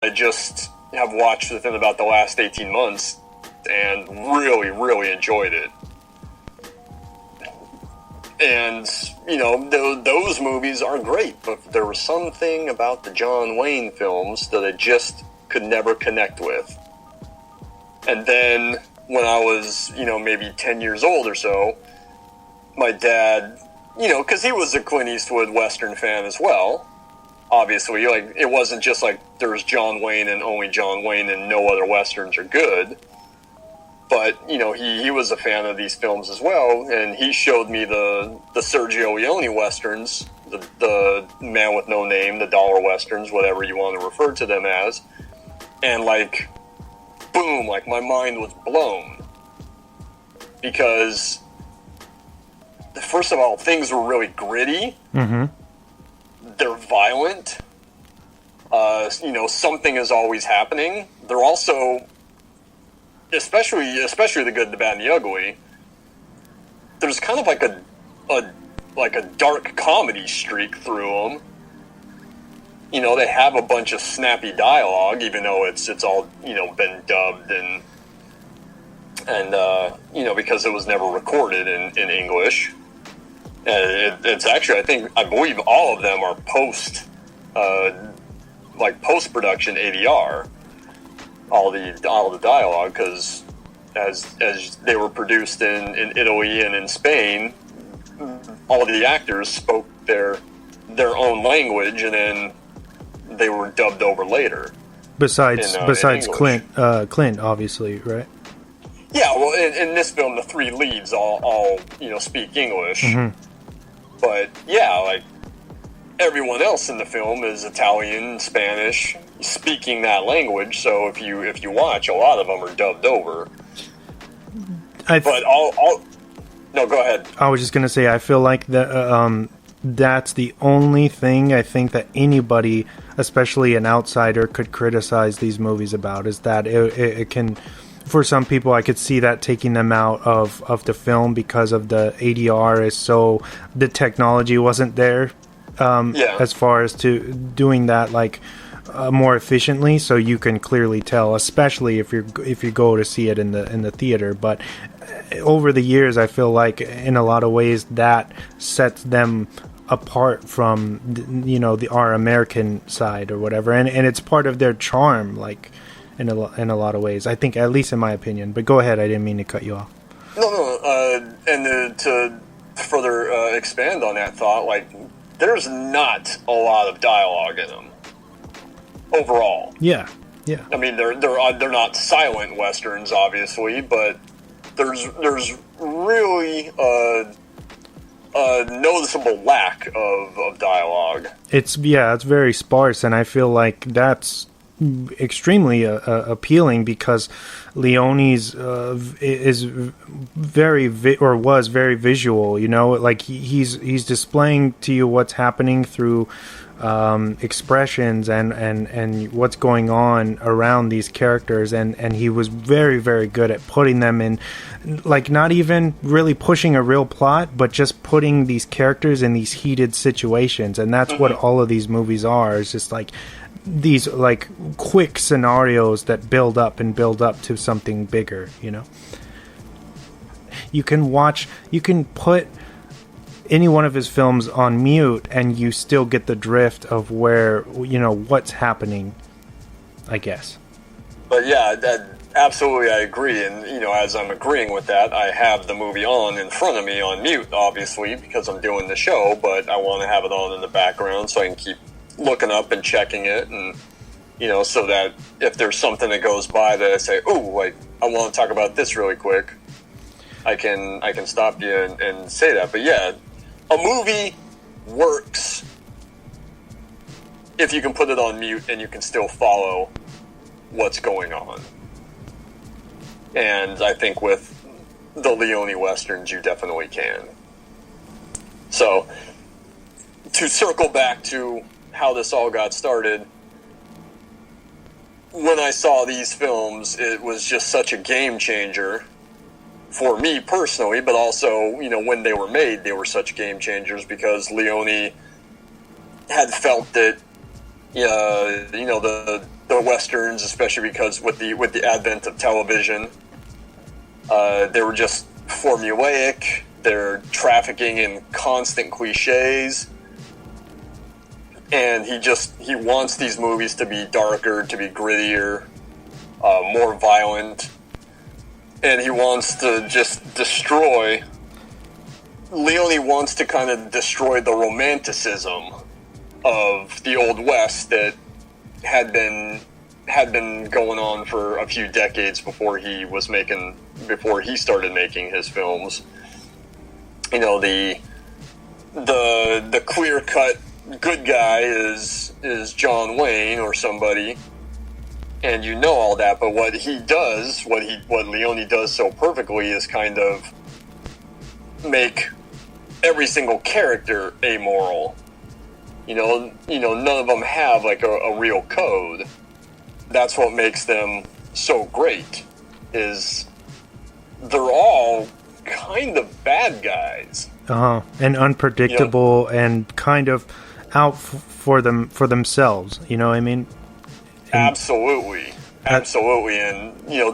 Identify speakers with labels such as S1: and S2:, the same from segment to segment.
S1: I just have watched within about the last 18 months and really, really enjoyed it. And, you know, those movies are great, but there was something about the John Wayne films that I just could never connect with. And then, when I was, you know, maybe 10 years old or so, my dad, you know, because he was a Clint Eastwood Western fan as well, obviously, like, it wasn't just like there's John Wayne and only John Wayne and no other Westerns are good. But, you know, he was a fan of these films as well, and he showed me the Sergio Leone Westerns, the Man with No Name, the Dollar Westerns, whatever you want to refer to them as. And, like, boom, like, my mind was blown. Because, first of all, things were really gritty. Mm-hmm. They're violent. You know, something is always happening. They're also... Especially the good, the bad, and the ugly. There's kind of like a dark comedy streak through them. You know, they have a bunch of snappy dialogue, even though it's all, you know, been dubbed and you know, because it was never recorded in English. And it's actually, I believe all of them are post-production ADR. All the dialogue, because as they were produced in Italy and in Spain, all of the actors spoke their own language, and then they were dubbed over later.
S2: Besides Clint, obviously, right?
S1: Yeah, well, in this film, the three leads all you know, speak English, mm-hmm. But yeah, like everyone else in the film is Italian, Spanish, speaking that language. So if you watch, a lot of them are dubbed over. No, go ahead.
S2: I was just gonna say, I feel like that's the only thing I think that anybody, especially an outsider, could criticize these movies about, is that it can. For some people, I could see that taking them out of the film because of the ADR is so, the technology wasn't there. As far as to doing that more efficiently, so you can clearly tell, especially if you go to see it in the theater. But over the years, I feel like in a lot of ways that sets them apart from our American side or whatever, and it's part of their charm, like in a lot of ways. I think, at least in my opinion. But go ahead, I didn't mean to cut you off.
S1: No, and to further expand on that thought, like, there's not a lot of dialogue in them overall.
S2: Yeah.
S1: I mean, they're not silent westerns, obviously, but there's really a noticeable lack of dialogue.
S2: It's very sparse, and I feel like that's extremely appealing, because Leone's is very was very visual. You know, like he's displaying to you what's happening through expressions and what's going on around these characters, and he was very, very good at putting them in, like, not even really pushing a real plot, but just putting these characters in these heated situations. And that's what all of these movies are. It's just like these like quick scenarios that build up to something bigger. You know, you can put any one of his films on mute and you still get the drift of where, what's happening, I guess.
S1: But yeah, that absolutely, I agree. And, as I'm agreeing with that, I have the movie on in front of me on mute, obviously, because I'm doing the show, but I want to have it on in the background so I can keep looking up and checking it, and, so that if there's something that goes by that I say, I want to talk about this really quick, I can stop you and say that. But yeah, a movie works if you can put it on mute and you can still follow what's going on. And I think with the Leone Westerns, you definitely can. So, to circle back to how this all got started, when I saw these films, it was just such a game changer for me personally, but also, when they were made, they were such game changers because Leone had felt that, the the westerns, especially because with the advent of television, they were just formulaic. They're trafficking in constant cliches, and he wants these movies to be darker, to be grittier, more violent, and he wants to just destroy. Leone wants to kind of destroy the romanticism of the Old West that had been going on for a few decades before he started making his films. You know, the clear-cut good guy is John Wayne or somebody, and you know all that. But what Leone does so perfectly is kind of make every single character amoral. You know, none of them have like a real code. That's what makes them so great. Is they're all kind of bad guys.
S2: And unpredictable, and kind of out for themselves. You know what I mean?
S1: Absolutely. And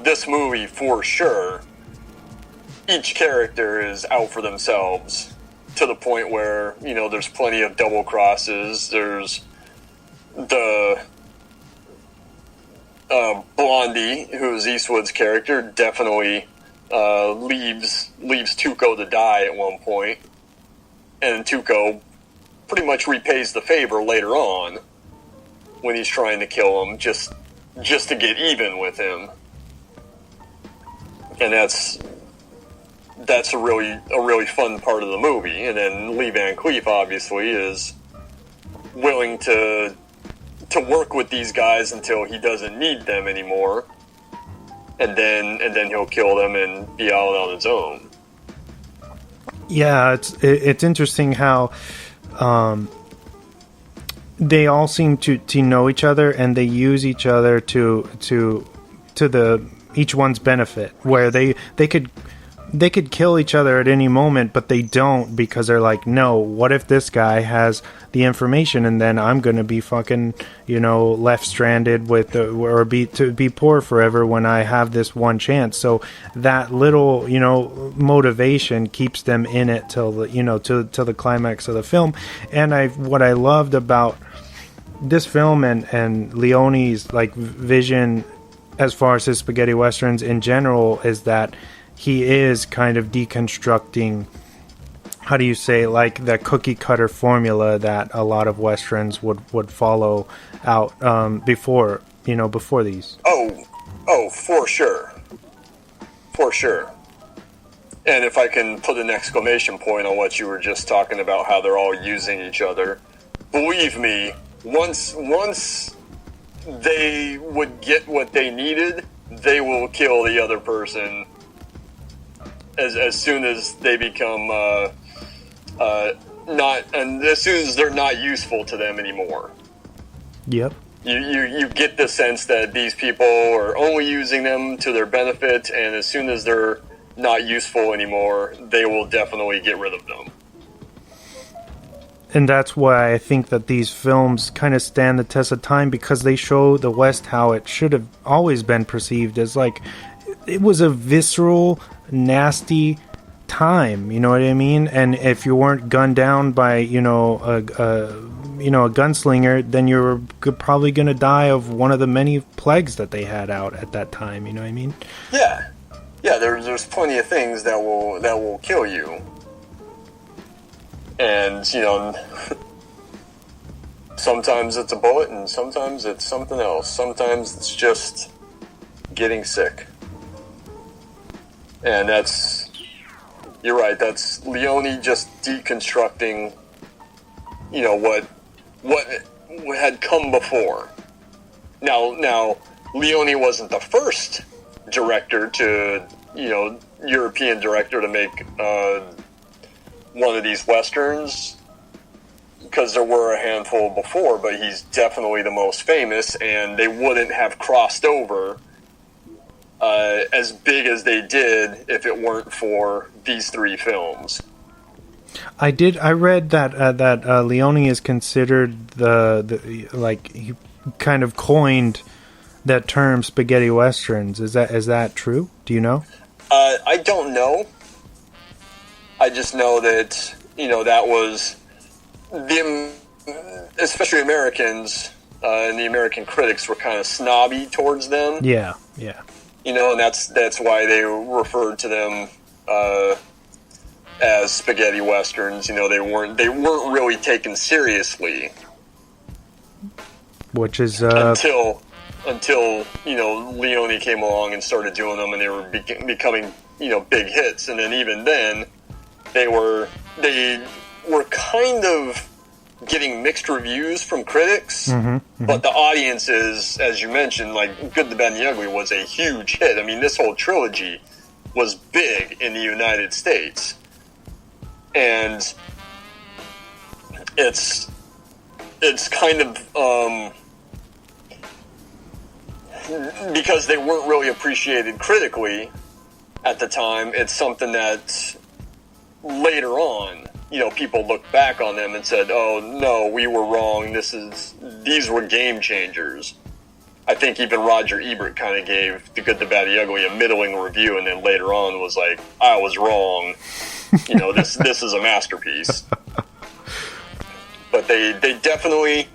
S1: this movie for sure, each character is out for themselves to the point where there's plenty of double crosses. There's the Blondie, who's Eastwood's character, definitely leaves Tuco to die at one point, and Tuco pretty much repays the favor later on when he's trying to kill him, just to get even with him. And that's a really fun part of the movie. And then Lee Van Cleef obviously is willing to work with these guys until he doesn't need them anymore, and then he'll kill them and be out on his own.
S2: Yeah, it's interesting how they all seem to know each other, and they use each other to each one's benefit, where they could kill each other at any moment, but they don't, because they're like, no, what if this guy has the information, and then I'm gonna be fucking, left stranded or be poor forever when I have this one chance. So that little, motivation keeps them in it till the climax of the film. And what I loved about this film and Leone's like vision as far as his spaghetti westerns in general is that he is kind of deconstructing, how do you say, like the cookie cutter formula that a lot of westerns would follow out before these.
S1: Oh, for sure. And if I can put an exclamation point on what you were just talking about, how they're all using each other, believe me, once they would get what they needed, they will kill the other person as soon as they become as soon as they're not useful to them anymore.
S2: Yep.
S1: You get the sense that these people are only using them to their benefit, and as soon as they're not useful anymore, they will definitely get rid of them.
S2: And that's why I think that these films kind of stand the test of time, because they show the West how it should have always been perceived as, like, it was a visceral, nasty time, you know what I mean? And if you weren't gunned down by, a gunslinger, then you're probably going to die of one of the many plagues that they had out at that time, you know what I mean?
S1: Yeah. There's plenty of things that will kill you. And, sometimes it's a bullet, and sometimes it's something else. Sometimes it's just getting sick. And you're right, that's Leone just deconstructing, what had come before. Now, Leone wasn't the first director European director to make one of these westerns, because there were a handful before, but he's definitely the most famous, and they wouldn't have crossed over as big as they did if it weren't for these three films.
S2: I read that Leone is considered he kind of coined that term spaghetti westerns. Is that true? Do you know?
S1: I don't know. I just know that, that was especially Americans and the American critics were kind of snobby towards them.
S2: Yeah.
S1: And that's why they referred to them as spaghetti westerns. They weren't really taken seriously.
S2: Which is
S1: until Leone came along and started doing them, and they were becoming big hits. And then even then, they were kind of getting mixed reviews from critics, but the audiences, as you mentioned, like Good, the Bad, and the Ugly was a huge hit. I mean, this whole trilogy was big in the United States, and it's kind of because they weren't really appreciated critically at the time. It's something that later on, people look back on them and said, "Oh no, we were wrong. These were game changers." I think even Roger Ebert kind of gave The Good, the Bad, the Ugly a middling review, and then later on was like, "I was wrong. This is a masterpiece." But they definitely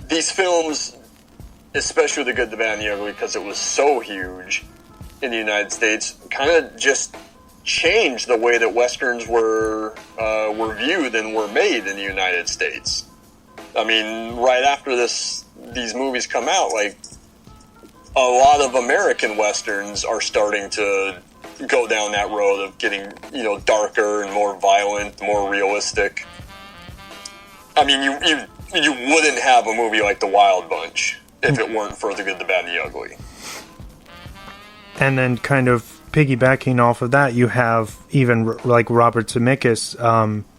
S1: these films, especially The Good, the Bad, and the Ugly, because it was so huge in the United States, kind of just changed the way that westerns were viewed and were made in the United States. I mean, right after these movies come out, like a lot of American westerns are starting to go down that road of getting darker and more violent, more realistic. I mean, you wouldn't have a movie like The Wild Bunch if it weren't for The Good, the Bad, and the Ugly.
S2: And then kind of piggybacking off of that, you have even like Robert Zemeckis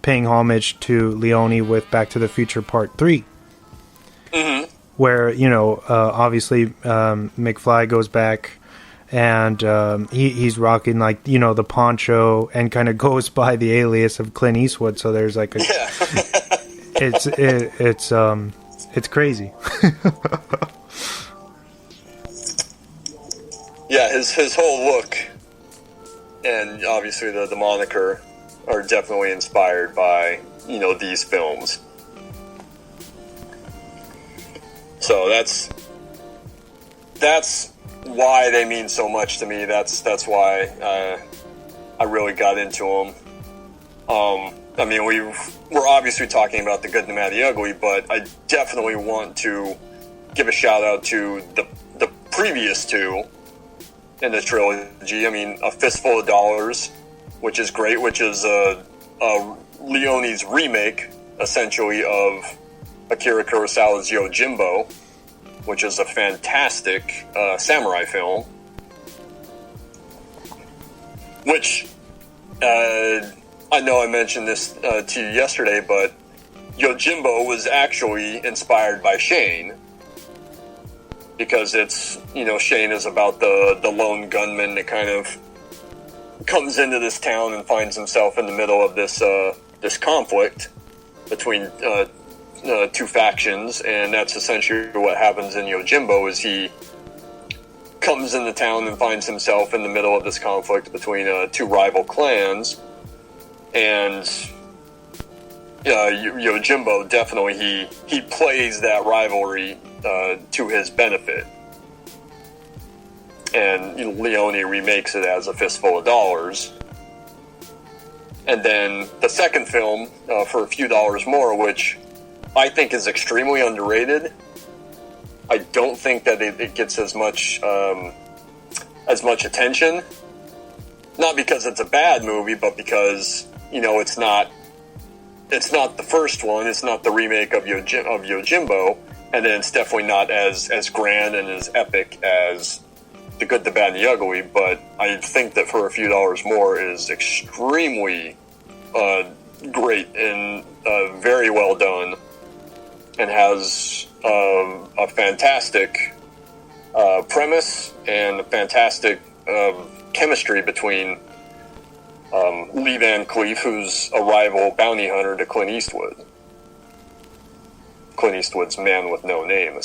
S2: paying homage to Leone with Back to the Future Part 3. Mm-hmm. Where, obviously McFly goes back and he's rocking like, the poncho and kind of goes by the alias of Clint Eastwood. So there's like a... Yeah. It's crazy.
S1: Yeah, his whole look and obviously the moniker are definitely inspired by these films. So that's why they mean so much to me. That's why I really got into them. I mean, we're obviously talking about The Good, the Bad, the Ugly, but I definitely want to give a shout out to the previous two in the trilogy. I mean, A Fistful of Dollars, which is great, which is Leone's remake, essentially, of Akira Kurosawa's Yojimbo, which is a fantastic samurai film, which I know I mentioned this to you yesterday, but Yojimbo was actually inspired by Shane, because it's, Shane is about the lone gunman that kind of comes into this town and finds himself in the middle of this conflict between two factions, and that's essentially what happens in Yojimbo. Is he comes into town and finds himself in the middle of this conflict between two rival clans, and Yojimbo definitely he plays that rivalry to his benefit, and Leone remakes it as A Fistful of Dollars. And then the second film, For a Few Dollars More, which I think is extremely underrated. I don't think that it gets as much attention. Not because it's a bad movie, but because it's not the first one. It's not the remake of Yojimbo, and then it's definitely not as grand and as epic as The Good, the Bad, and the Ugly. But I think that For a Few Dollars More is extremely great and very well done, and has a fantastic premise and a fantastic chemistry between Lee Van Cleef, who's a rival bounty hunter to Clint Eastwood. Clint Eastwood's Man with No Name,